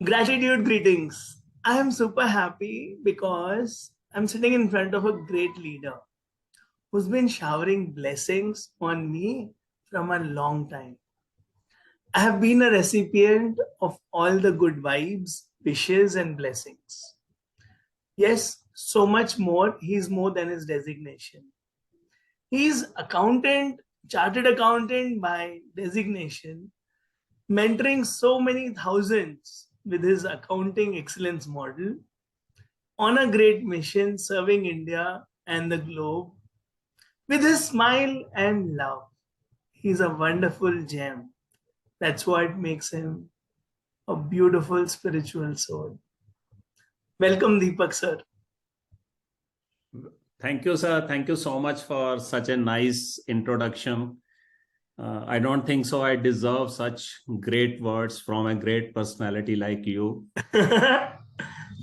Gratitude greetings. I am super happy because I'm sitting in front of a great leader who's been showering blessings on me from a long time. I have been a recipient of all the good vibes, wishes, and blessings. Yes, so much more. He's more than his designation. He's accountant, chartered accountant by designation, mentoring so many thousands with his accounting excellence model on a great mission serving India and the globe with his smile and love. He's a wonderful gem. That's what makes him a beautiful spiritual soul. Welcome, Deepak sir. Thank you, sir. Thank you so much for such a nice introduction. I don't think so. I deserve such great words from a great personality like you.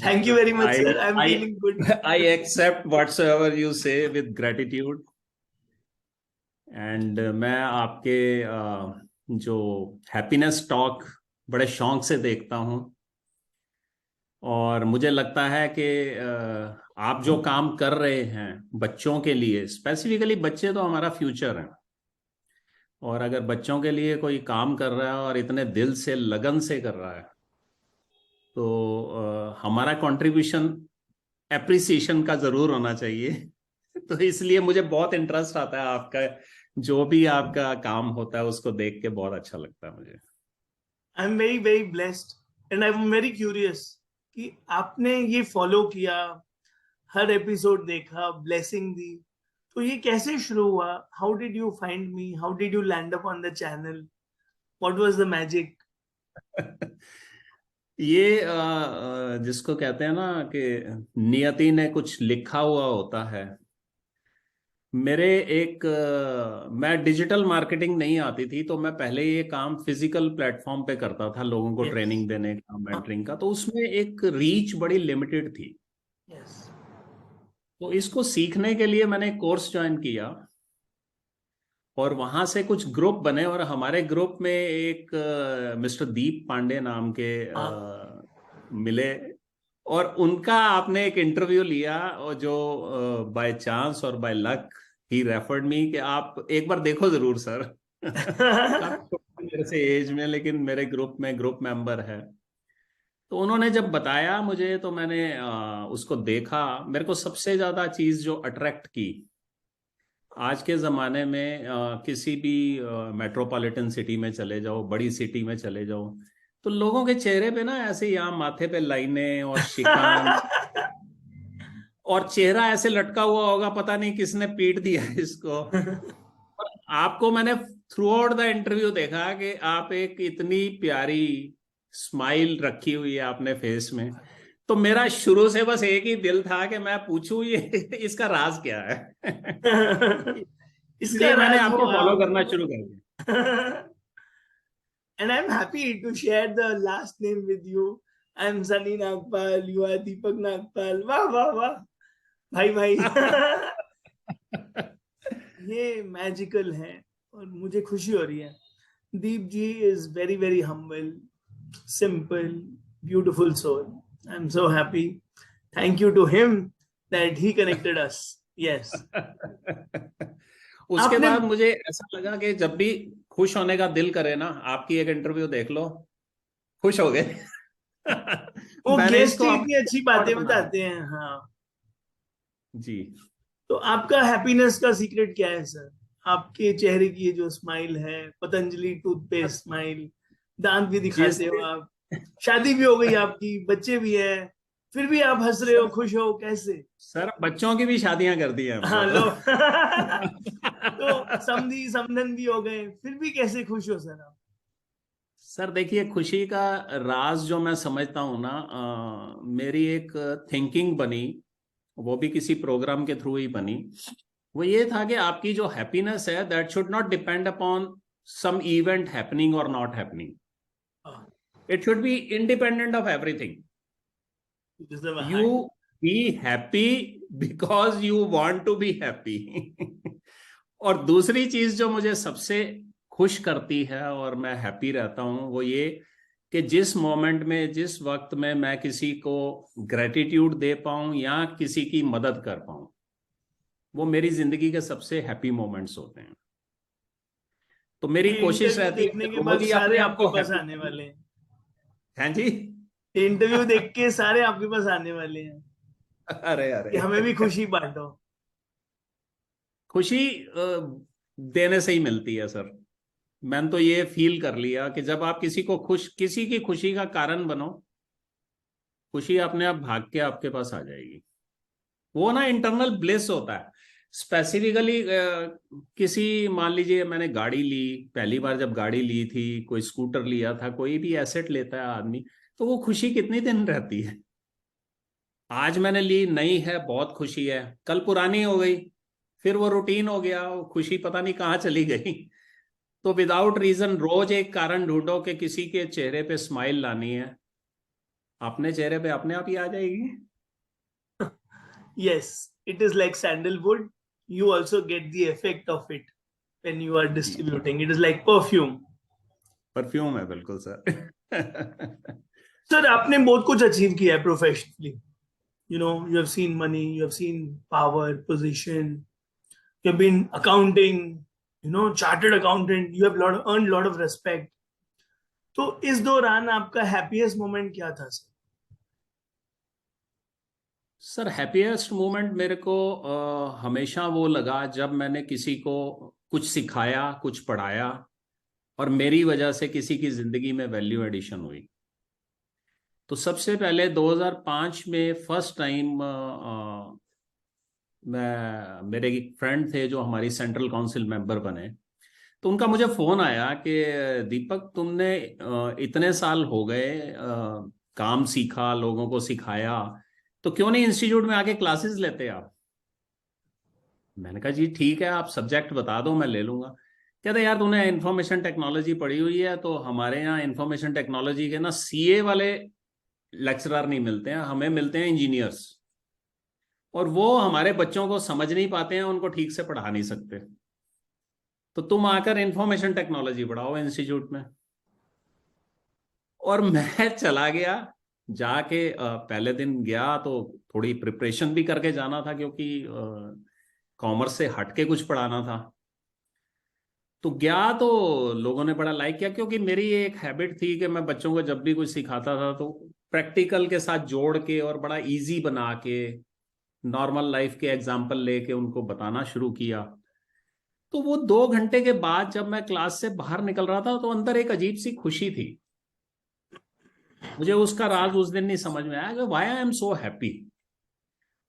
Thank you very much, sir. I'm feeling good. I accept whatsoever you say with gratitude. And मैं आपके जो happiness talk बड़े शौक से देखता हूँ और मुझे लगता है कि आप जो काम कर रहे हैं बच्चों के लिए, स्पेसिफिकली बच्चे तो हमारा फ्यूचर है, और अगर बच्चों के लिए कोई काम कर रहा है और इतने दिल से लगन से कर रहा है तो हमारा कंट्रीब्यूशन एप्रिसिएशन का जरूर होना चाहिए। तो इसलिए मुझे बहुत इंटरेस्ट आता है आपका, जो भी आपका काम होता है उसको देख के बहुत अच्छा लगता है मुझे। I am very very blessed and I am very curious कि आपने ये फॉलो किया, हर एपिसोड देखा, ब्लेसिंग दी, तो ये कैसे शुरू हुआ? How did you find me? How did you land up on the channel? What was the magic? ये जिसको कहते हैं ना कि नियति ने कुछ लिखा हुआ होता है। मेरे मैं डिजिटल मार्केटिंग नहीं आती थी, तो मैं पहले ये काम फिजिकल प्लेटफॉर्म पे करता था, लोगों को ट्रेनिंग देने का, मेंटरिंग का, तो उसमें एक रीच बड़ी लिमिटेड थी। तो इसको सीखने के लिए मैंने कोर्स ज्वाइन किया और वहां से कुछ ग्रुप बने, और हमारे ग्रुप में एक मिस्टर दीप पांडे नाम के मिले, और उनका आपने एक इंटरव्यू लिया, और जो बाय चांस और बाय लक ही रेफर्ड मी कि आप एक बार देखो जरूर सर। मेरे से एज में, लेकिन मेरे ग्रुप में ग्रुप मेंबर है। तो उन्होंने जब बताया मुझे तो मैंने उसको देखा। मेरे को सबसे ज्यादा चीज जो अट्रैक्ट की, आज के ज़माने में किसी भी मेट्रोपॉलिटन सिटी में चले जाओ, बड़ी सिटी में चले जाओ, तो लोगों के चेहरे पे ना ऐसे यहाँ माथे पे लाइनें और शिकन और चेहरा ऐसे लटका हुआ होगा, पता नहीं किसने पीट दिया इसको। और आपको मैंने थ्रू आउट द इंटरव्यू देखा कि आप एक इतनी प्यारी स्माइल रखी हुई है आपने फेस में। तो मेरा शुरू से बस एक ही दिल था कि मैं पूछूं ये इसका राज क्या है। इसलिए मैंने आपको फॉलो करना शुरू कर दिया। And I'm happy to share the last name with you. I'm Sunny Nagpal, you are Deepak Nagpal. वाह वाह वाह भाई भाई। ये मैजिकल है और मुझे खुशी हो रही है। Deep ji is very very humble, simple, beautiful soul. I'm so happy. Thank you to him that he connected us. Yes. उसके बाद मुझे ऐसा लगा कि जब भी खुश होने का दिल करे ना, आपकी एक इंटरव्यू देख लो, खुश हो गए। वो गेस्ट इतनी अच्छी बातें बताते हैं। हाँ जी। तो आपका हैप्पीनेस का सीक्रेट क्या है सर? आपके चेहरे की जो स्माइल है, पतंजलि टूथपेस्ट स्माइल, दांत भी दिखाते हो आप, शादी भी हो गई आपकी, बच्चे भी हैं, फिर भी आप हंस रहे हो, खुश हो, कैसे? सर बच्चों की भी शादियां कर दी हैं। हाँ लो। तो समधी समधन भी हो गए, फिर भी कैसे खुश हो सर आप? सर देखिए, खुशी का राज जो मैं समझता हूँ ना, मेरी एक थिंकिंग बनी, वो भी किसी प्रोग्राम के थ्रू ही बनी। वो ये था कि आपकी जो हैप्पीनेस है that should not depend upon some event happening और not happening, it should be independent of everything. You be happy because you want to be happy. और दूसरी चीज जो मुझे सबसे खुश करती है और मैं हैप्पी रहता हूं, वो ये कि जिस मोमेंट में, जिस वक्त में मैं किसी को ग्रेटिट्यूड दे पाऊं या किसी की मदद कर पाऊं, वो मेरी जिंदगी के सबसे हैप्पी मोमेंट्स होते हैं। तो मेरी ये कोशिश इंटरव्यू रहती है देखने कि के बाद रोज ही सारे अपने आप आपके को पास हैप्पी आने करूं। वाले हैं। हैं जी? इंटरव्यू देख के सारे आपके पास आने वाले हैं अरे कि अरे हमें भी खुशी बांटो। खुशी देने से ही मिलती है सर। मैंने तो ये फील कर लिया कि जब आप किसी को खुश, किसी की खुशी का कारण बनो, खुशी अपने आप भाग के आपके पास आ जाएगी। वो ना इंटरनल ब्लिस होता है। स्पेसिफिकली किसी, मान लीजिए मैंने गाड़ी ली, पहली बार जब गाड़ी ली थी, कोई स्कूटर लिया था, कोई भी एसेट लेता है आदमी, तो वो खुशी कितनी दिन रहती है? आज मैंने ली, नई है, बहुत खुशी है, कल पुरानी हो गई, फिर वो रूटीन हो गया, वो खुशी पता नहीं कहाँ चली गई। तो विदाउट रीजन रोज एक कारण ढूंढो कि किसी के चेहरे पे स्माइल लानी है, अपने चेहरे पे अपने आप ही आ जाएगी। Yes, it is like sandalwood. You also get the effect of it when you are जी, distributing. It is like perfume. Perfume है बिल्कुल सर। सर, आपने बहुत कुछ अचीव किया है professionally. You have seen money, you have seen power, position, you have been accounting, chartered accountant. You have earned lot of respect. तो इस दौरान आपका हैप्पीएस्ट मोमेंट क्या था सर? सर हैप्पीएस्ट मोमेंट मेरे को हमेशा वो लगा जब मैंने किसी को कुछ सिखाया, कुछ पढ़ाया, और मेरी वजह से किसी की जिंदगी में वैल्यू एडिशन हुई। तो सबसे पहले 2005 में फर्स्ट टाइम मैं, मेरे एक फ्रेंड थे जो हमारी सेंट्रल काउंसिल मेंबर बने, तो उनका मुझे फोन आया कि दीपक, तुमने इतने साल हो गए, काम सीखा, लोगों को सिखाया, तो क्यों नहीं इंस्टीट्यूट में आके क्लासेस लेते आप? मैंने कहा जी ठीक है, आप सब्जेक्ट बता दो, मैं ले लूंगा। कहते यार तूने इंफॉर्मेशन टेक्नोलॉजी पढ़ी हुई है, तो हमारे यहाँ इंफॉर्मेशन टेक्नोलॉजी के ना सीए वाले लेक्चरर नहीं मिलते हैं, हमें मिलते हैं इंजीनियर्स, और वो हमारे बच्चों को समझ नहीं पाते हैं, उनको ठीक से पढ़ा नहीं सकते, तो तुम आकर इंफॉर्मेशन टेक्नोलॉजी पढ़ाओ इंस्टीट्यूट में। और मैं चला गया, जाके पहले दिन गया तो थोड़ी प्रिपरेशन भी करके जाना था, क्योंकि कॉमर्स से हट के कुछ पढ़ाना था। तो गया तो लोगों ने बड़ा लाइक किया, क्योंकि मेरी ये एक हैबिट थी कि मैं बच्चों को जब भी कुछ सिखाता था तो प्रैक्टिकल के साथ जोड़ के और बड़ा इजी बना के, नॉर्मल लाइफ के एग्जाम्पल लेके उनको बताना शुरू किया। तो वो 2 घंटे के बाद जब मैं क्लास से बाहर निकल रहा था, तो अंदर एक अजीब सी खुशी थी। मुझे उसका राज उस दिन नहीं समझ में आया कि why I am so happy.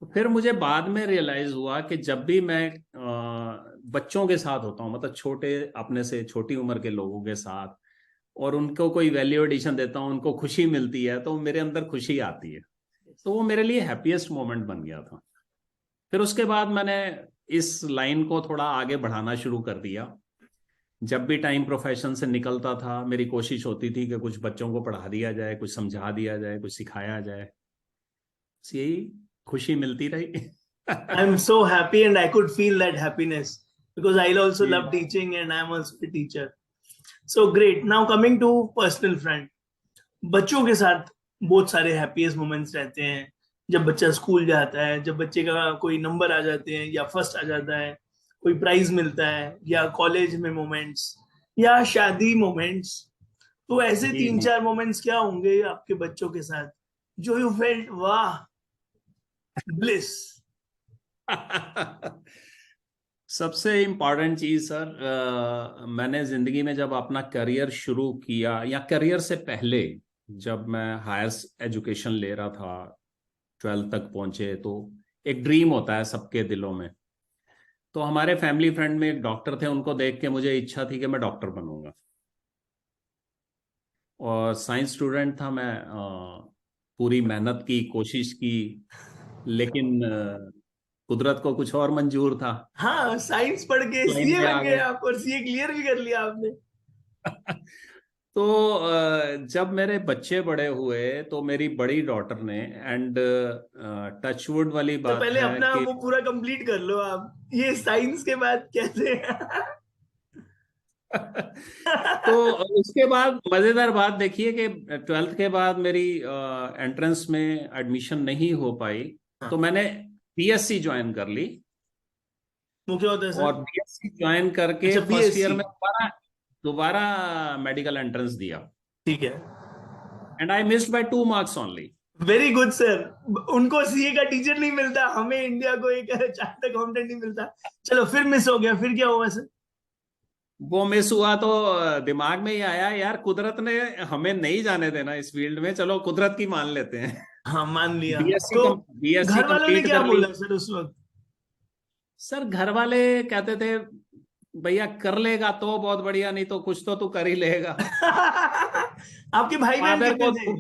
तो फिर मुझे बाद में रियलाइज हुआ कि जब भी मैं बच्चों के साथ होता हूँ, मतलब छोटे, अपने से छोटी उम्र के लोगों के साथ, और उनको कोई वैल्यू एडिशन देता हूँ, उनको खुशी मिलती है, तो मेरे अंदर खुशी आती है। तो वो मेरे लिए हैप्पीएस्ट मोमेंट बन गया था। फिर उसके बाद मैंने इस लाइन को थोड़ा आगे बढ़ाना शुरू कर दिया। जब भी टाइम प्रोफेशन से निकलता था, मेरी कोशिश होती थी कि कुछ बच्चों को पढ़ा दिया जाए, कुछ समझा दिया जाए, कुछ सिखाया जाए, बस यही खुशी मिलती रही। I'm so happy and I could feel that happiness because I also ji. love teaching and I'm also a teacher. So great. Now coming to personal front. बच्चों के साथ बहुत सारे हैप्पीएस्ट मोमेंट्स रहते हैं. जब बच्चा स्कूल जाता है, जब बच्चे का कोई नंबर आ जाते हैं या फर्स्ट आ जाता है, कोई प्राइज मिलता है, या कॉलेज में मोमेंट्स, या शादी मोमेंट्स. तो ऐसे जी तीन जी। चार मोमेंट्स क्या होंगे आपके बच्चों के साथ जो यू फेल्ट वाह, ब्लिस? सबसे इम्पॉर्टेंट चीज सर, मैंने जिंदगी में जब अपना करियर शुरू किया, या करियर से पहले जब मैं हायर एजुकेशन ले रहा था, 12th तक पहुंचे, तो एक ड्रीम होता है सबके दिलों में। तो हमारे फैमिली फ्रेंड में एक डॉक्टर थे, उनको देख के मुझे इच्छा थी कि मैं डॉक्टर बनूंगा। और साइंस स्टूडेंट था मैं, पूरी मेहनत की, कोशिश की, लेकिन कुदरत को कुछ और मंजूर था। हाँ, साइंस पढ़ के लाइन सीए में बन आ गए गए। आप और सीए क्लियर भी कर लिया आपने. तो जब मेरे बच्चे बड़े हुए, तो मेरी बड़ी डॉटर ने, एंड टचवुड वाली तो बात पहले है अपना कि वो पूरा कंप्लीट कर लो आप, ये साइंस के बाद कैसे? तो उसके बाद मजेदार बात देखिए कि 12th के बाद मेरी एंट्रेंस में एडमिशन नहीं हो पाई, हाँ, तो मैंने बीएससी ज्वाइन कर ली। वो क्या होता है और सर? बीएससी ज्वाइन करके अच्छा, फर्स्ट ईयर बीएससी। में दोबारा दोबारा मेडिकल एंट्रेंस दिया, ठीक है। And I missed by 2 marks only. Very good sir. उनको सीए का टीचर नहीं मिलता, हमें इंडिया को एक चार्टर्ड अकाउंटेंट नहीं मिलता। चलो, फिर मिस हो गया, फिर क्या हुआ सर? वो मिस हुआ तो दिमाग में ही आया यार, कुदरत ने हमें नहीं जाने देना इस फील्ड में, चलो कुदरत की मान लेते हैं। हाँ, मान लिया। बीएससी तो बीएससी घर वालों ने कंप्लीट क्या कर ली। बोला सर उस वक्त? सर घर वाले कहते थे भैया कर लेगा तो बहुत बढ़िया, नहीं तो कुछ तो तू कर ही लेगा। आपके भाई बहन फादर कितने को थे?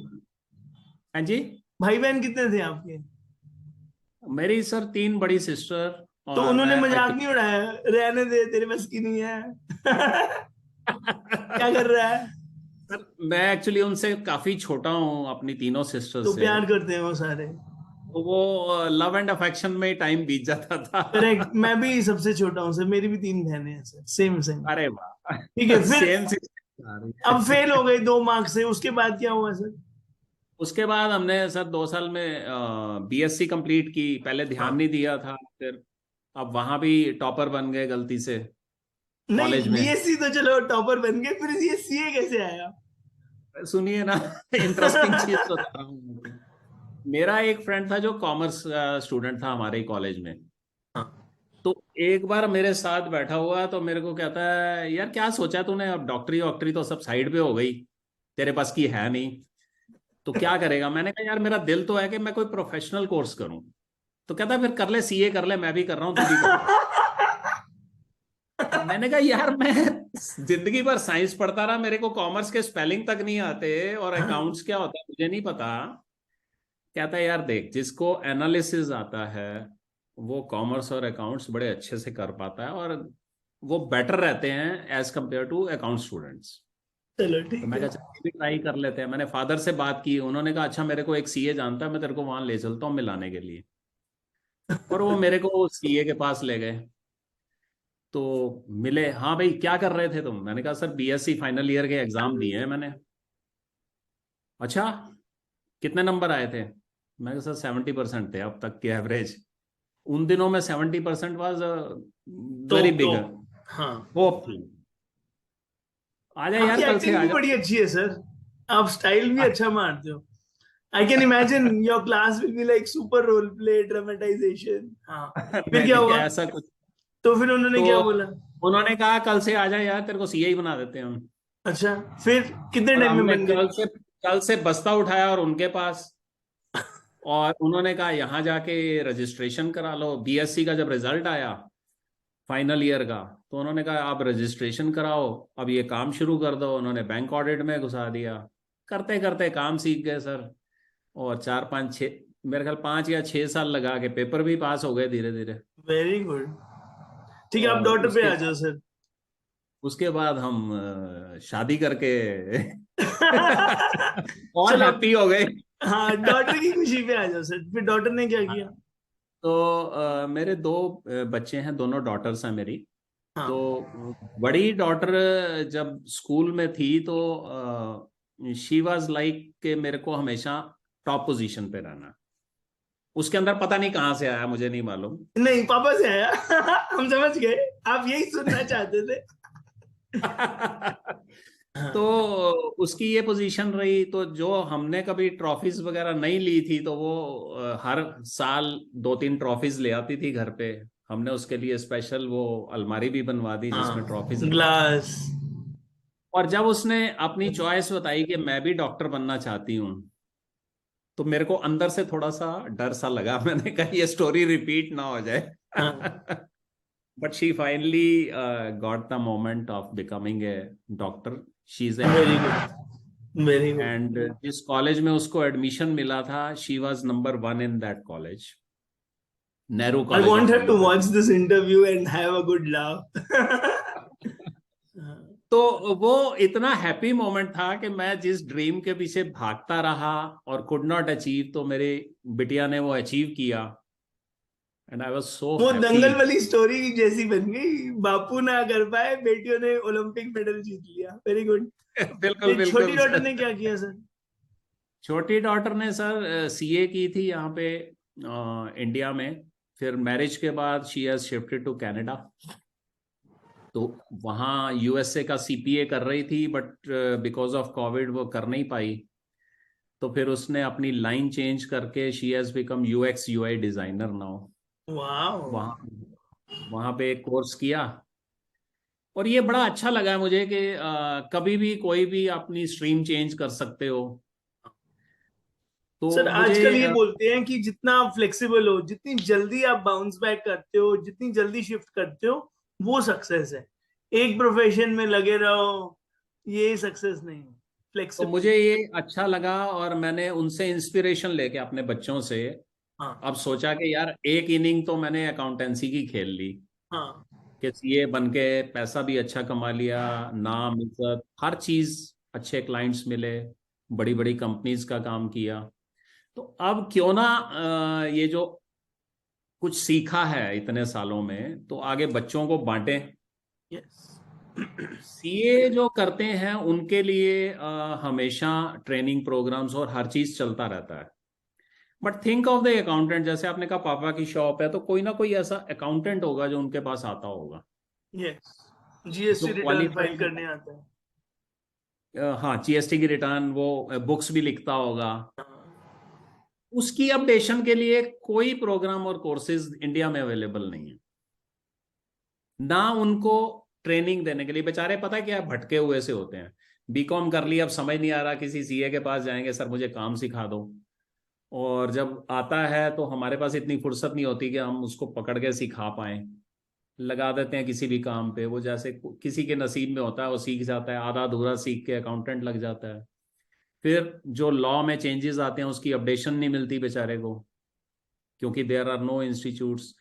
हाँ जी। भाई बहन कितने थे आपके? मेरी सर 3 बड़ी सिस्टर तो और उन्होंने मैं मजाक नहीं अकेला। उड़ाया, रहने दे, तेरे बस की नहीं है? क्या कर रहा है? सर मैं एक्चुअली उनसे काफी छोटा हूँ, अपनी तीनों सिस्टर तो से। प्यार करते हैं वो सारे? तो वो लव एंड अफेक्शन में टाइम बीत जाता करेक्ट, था। मैं भी सबसे छोटा हूँ सर, मेरी भी 3 बहनें हैं सर, सेम सेम। अरे वाह। ठीक है, फिर सेम अब सिस्टर। फेल हो गए 2 मार्क्स से, उसके बाद क्या हुआ सर? उसके बाद हमने सर 2 साल में बीएससी कंप्लीट की, पहले ध्यान हाँ। नहीं दिया था, फिर अब वहां भी टॉपर बन गए गलती से नहीं, कॉलेज में। बीएससी तो चलो टॉपर बन गए, फिर ये सीए कैसे आया? सुनिए ना, इंटरेस्टिंग चीज बता रहा हूँ। मेरा एक फ्रेंड था जो कॉमर्स स्टूडेंट था हमारे कॉलेज में। हाँ। तो एक बार मेरे साथ बैठा हुआ तो मेरे को कहता है यार क्या सोचा तूने, अब डॉक्टरी वॉक्टरी तो सब साइड पे हो गई, तेरे पास की है नहीं, तो क्या करेगा। मैंने कहा यार मेरा दिल तो है कि मैं कोई प्रोफेशनल कोर्स करूं। तो कहता फिर कर ले, सीए कर ले, मैं भी कर रहा हूं, तू भी कर ले। अब मैंने कहा यार मैं जिंदगी भर साइंस पढ़ता रहा, मेरे को कॉमर्स के स्पेलिंग तक नहीं आते और अकाउंट्स क्या होता है मुझे नहीं पता। कहता है यार देख, जिसको एनालिसिस आता है वो कॉमर्स और अकाउंट्स बड़े अच्छे से कर पाता है, और वो बेटर रहते हैं as compare to account students. चलो तो ठीक मैं है। कहा चल ये भी ट्राई कर लेते हैं। मैंने फादर से बात की, उन्होंने कहा अच्छा मेरे को एक सीए जानता है, मैं तेरे को वहां ले चलता हूँ मिलाने के लिए। और वो मेरे को सीए के पास ले गए। तो मिले, हाँ भाई क्या कर रहे थे तुम, मैंने कहा सर बीएससी फाइनल ईयर के एग्जाम दिए हैं मैंने। अच्छा कितने नंबर आए थे, मैं कहा सर 70% थे अब तक की एवरेज। उन दिनों में 70% was very top big top. हाँ। होप थी। आ जा आपकी यार कल से एक्टिंग आ भी जा। बड़ी अच्छी है सर, आप स्टाइल भी अच्छा मारते हो। I can imagine your class will be like super role play dramatization. हाँ। फिर नहीं क्या नहीं हुआ? ऐसा कुछ। तो फिर उन्होंने तो क्या बोला? उन्होंने कहा कल से आ जा यार, तेरे को सीए ही बना देते हैं हम। अच्छा, फिर कितने और टाइम में हमने बन गए? कल से बस्ता उठाया और उनके पास, और उन्होंने कहा यहाँ जाके रजिस्ट्रेशन करा लो। बीएससी का जब रिजल्ट आया फाइनल ईयर का, तो उन्होंने कहा आप रजिस्ट्रेशन कराओ, अब ये काम शुरू कर दो। उन्होंने बैंक ऑडिट में घुसा दिया। करते करते काम सीख गए सर। और 4 5 6, मेरे ख्याल 5 या 6 साल लगा के पेपर भी पास हो गए धीरे धीरे। Very good. ठीक है, आप और डॉटर पे आ जाओ सर। उसके बाद हम शादी करके और चलो। हैप्पी हो गए। हाँ, डॉटर की खुशी पे आ जाओ सर, फिर डॉटर ने क्या किया? तो मेरे 2 बच्चे हैं, दोनों डॉटर्स हैं मेरी। तो हाँ। बड़ी डॉटर जब स्कूल में थी तो शी वाज लाइक कि मेरे को हमेशा टॉप पोजीशन पे रहना। उसके अंदर पता नहीं कहाँ से आया, मुझे नहीं मालूम। नहीं, पापा से आया। हम समझ गए, आप यही सुनना चाहते थे। तो हाँ। उसकी ये पोजीशन रही, तो जो हमने कभी ट्रॉफीज वगैरह नहीं ली थी तो वो हर साल 2 3 ट्रॉफीज ले आती थी घर पे। हमने उसके लिए स्पेशल वो अलमारी भी बनवा दी जिसमें हाँ, ट्रॉफीज। ग्लास। और जब उसने अपनी चॉइस बताई कि मैं भी डॉक्टर बनना चाहती हूँ, तो मेरे को अंदर से थोड़ा सा डर सा लगा। मैंने कहा ये स्टोरी रिपीट ना हो जाए। हाँ। But she finally got the moment of becoming a doctor. She is a very ma'am. Good, very good. And जिस कॉलेज में उसको एडमिशन मिला था she was number 1 in that college, Nehru I college want of her to education. watch this interview and have a good laugh. तो वो इतना happy moment था कि मैं जिस ड्रीम के पीछे भागता रहा और कुड नॉट अचीव, तो मेरे बिटिया ने वो अचीव किया। and I was so वो दंगल happy. वाली स्टोरी जैसी बन गई, बापू ना कर पाए, बेटियों ने ओलंपिक मेडल जीत लिया। Very good. बिल्कुल छोटी बिल्कुल डॉटर सर। ने क्या किया सर? छोटी डॉटर ने सर सीए की थी यहाँ पे इंडिया में। फिर मैरिज के बाद she has shifted to Canada. तो वहाँ यूएसए का सीपीए कर रही थी, बट बिकॉज ऑफ कोविड वो कर नहीं पाई। तो फिर उसने अपनी लाइन चेंज करके she has become UX UI designer now. वाह। वहाँ वहाँ पे एक कोर्स किया। और ये बड़ा अच्छा लगा मुझे कि कभी भी कोई भी अपनी स्ट्रीम चेंज कर सकते हो। सर तो मुझे आजकल ये बोलते हैं कि जितना आप फ्लेक्सिबल हो, जितनी जल्दी आप बाउंस बैक करते हो, जितनी जल्दी शिफ्ट करते हो, वो सक्सेस है। एक प्रोफेशन में लगे रहो, ये सक्सेस नहीं है। तो फ्लेक्सिबल। मुझे ये अच्छा लगा, और मैंने उनसे इंस्पिरेशन लेके अपने बच्चों से हाँ अब सोचा कि यार एक इनिंग तो मैंने अकाउंटेंसी की खेल ली, हाँ। कि सीए बन के पैसा भी अच्छा कमा लिया, नाम इज्जत हर चीज, अच्छे क्लाइंट्स मिले, बड़ी बड़ी कंपनीज का काम किया। तो अब क्यों ना ये जो कुछ सीखा है इतने सालों में, तो आगे बच्चों को बांटें। यस। सीए जो करते हैं उनके लिए हमेशा ट्रेनिंग प्रोग्राम्स और हर चीज चलता रहता है। But think of the accountant, जैसे आपने कहा पापा की शॉप है, तो कोई ना कोई ऐसा अकाउंटेंट होगा जो उनके पास आता होगा, यस। जो जीएसटी रिटर्न फाइल क्वालिफाइड। करने आता है। हाँ, जीएसटी की रिटर्न, वो बुक्स भी लिखता होगा। हाँ। उसकी अपडेशन के लिए कोई प्रोग्राम और कोर्सेज इंडिया में अवेलेबल नहीं है, ना उनको ट्रेनिंग देने के लिए। बेचारे पता है क्या, भटके हुए से होते हैं। बीकॉम कर लिया, अब समझ नहीं आ रहा, किसी सीए के पास जाएंगे, सर मुझे काम सिखा दो। और जब आता है तो हमारे पास इतनी फुर्सत नहीं होती कि हम उसको पकड़ के सिखा पाए। लगा देते हैं किसी भी काम पे, वो जैसे किसी के नसीब में होता है, वो सीख जाता है, आधा अधूरा सीख के अकाउंटेंट लग जाता है। फिर जो लॉ में चेंजेस आते हैं उसकी अपडेशन नहीं मिलती बेचारे को, क्योंकि देयर आर नो इंस्टीट्यूट्स।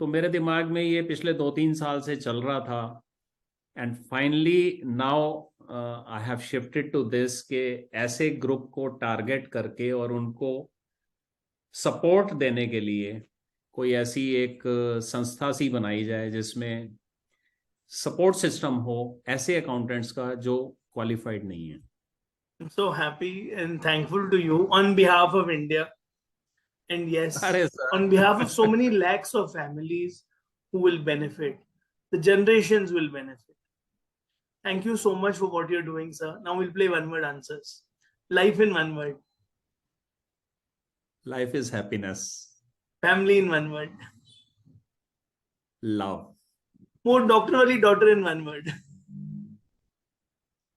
तो मेरे दिमाग में ये पिछले 2-3 साल से चल रहा था, and finally now I have shifted to this, के ऐसे ग्रुप को टारगेट करके और उनको सपोर्ट देने के लिए कोई ऐसी एक संस्था सी बनाई जाए जिसमें सपोर्ट सिस्टम हो ऐसे अकाउंटेंट्स का जो क्वालिफाइड नहीं है। I'm so happy and thankful to you on behalf of India. And yes, अरे on behalf of so sir. many lakhs of families who will benefit, the generations will benefit. Thank you so much for what you're doing, sir. Now we'll play one word answers. Life in one word. Life is happiness. Family in one word. Love. More doctor wali daughter in one word.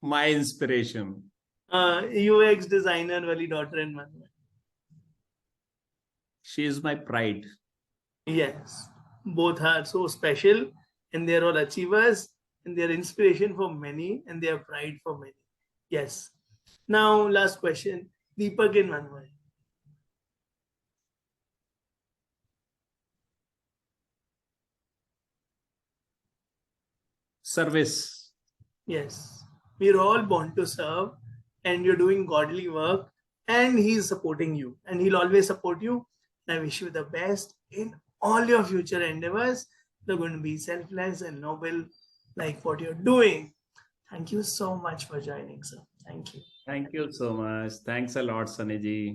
My inspiration. UX designer wali daughter in one word. She is my pride. Yes, both are so special and they're all achievers and they're inspiration for many and they are pride for many. Yes. Now, last question. Deepak in one word. Service. Yes. We're all born to serve and you're doing godly work and he's supporting you and he'll always support you. And I wish you the best in all your future endeavors. You're going to be selfless and noble like what you're doing. Thank you so much for joining, sir. Thank you. Thank you so much, thanks a lot Sunny ji.